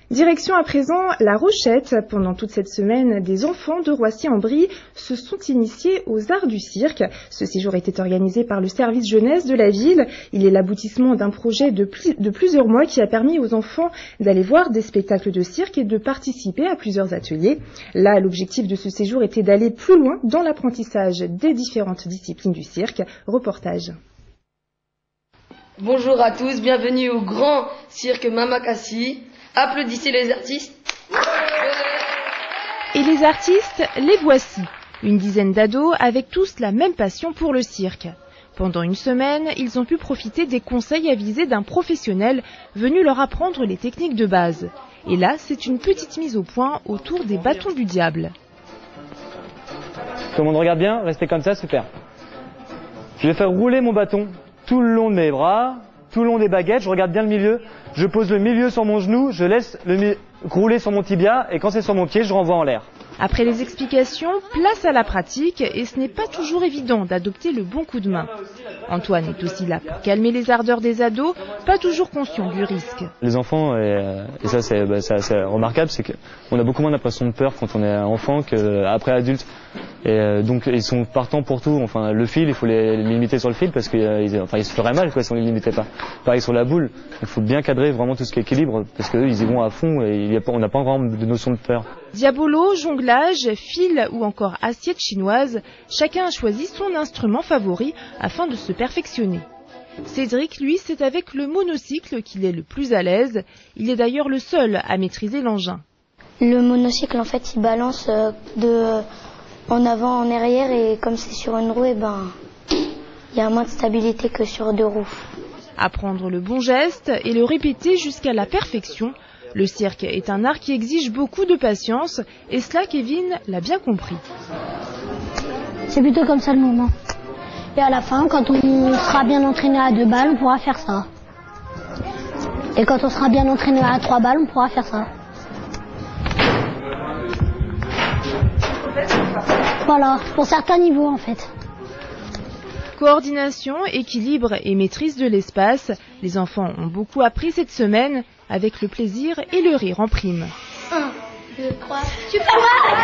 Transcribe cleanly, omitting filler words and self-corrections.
Direction à présent La Rochette. Pendant toute cette semaine, des enfants de Roissy-en-Brie se sont initiés aux arts du cirque. Ce séjour était organisé par le service jeunesse de la ville. Il est l'aboutissement d'un projet de plusieurs mois qui a permis aux enfants d'aller voir des spectacles de cirque et de participer à plusieurs ateliers. Là, l'objectif de ce séjour était d'aller plus loin dans l'apprentissage des différentes disciplines du cirque. Reportage. Bonjour à tous, bienvenue au grand cirque Mamakassi. Applaudissez les artistes. Et les artistes, les voici. Une dizaine d'ados avec tous la même passion pour le cirque. Pendant une semaine, ils ont pu profiter des conseils avisés d'un professionnel venu leur apprendre les techniques de base. Et là, c'est une petite mise au point autour des bâtons du diable. Tout le monde regarde bien, restez comme ça, super. Je vais faire rouler mon bâton tout le long de mes bras, tout le long des baguettes, je regarde bien le milieu, je pose le milieu sur mon genou, je laisse rouler sur mon tibia et quand c'est sur mon pied, je renvoie en l'air. Après les explications, place à la pratique et ce n'est pas toujours évident d'adopter le bon coup de main. Antoine est aussi là pour calmer les ardeurs des ados, pas toujours conscients du risque. Les enfants, et ça c'est remarquable, c'est qu'on a beaucoup moins d'impression de peur quand on est enfant qu'après adulte. Et donc ils sont partants pour tout. Enfin le fil, il faut les limiter sur le fil parce qu'ils se feraient mal quoi si on les limitait pas. Pareil sur la boule, il faut bien cadrer vraiment tout ce qui est équilibre parce qu'eux ils y vont à fond et on n'a pas vraiment de notion de peur. Diabolo, jonglage, fil ou encore assiette chinoise, chacun a choisi son instrument favori afin de se perfectionner. Cédric, lui, c'est avec le monocycle qu'il est le plus à l'aise. Il est d'ailleurs le seul à maîtriser l'engin. Le monocycle, en fait, il balance en avant, en arrière, et comme c'est sur une roue, il y a moins de stabilité que sur deux roues. Apprendre le bon geste et le répéter jusqu'à la perfection. Le cirque est un art qui exige beaucoup de patience, et cela, Kevin l'a bien compris. C'est plutôt comme ça le mouvement. Et à la fin, quand on sera bien entraîné à 2 balles, on pourra faire ça. Et quand on sera bien entraîné à 3 balles, on pourra faire ça. Voilà, pour certains niveaux en fait. Coordination, équilibre et maîtrise de l'espace. Les enfants ont beaucoup appris cette semaine avec le plaisir et le rire en prime. 1, 2, 3, tu peux voir.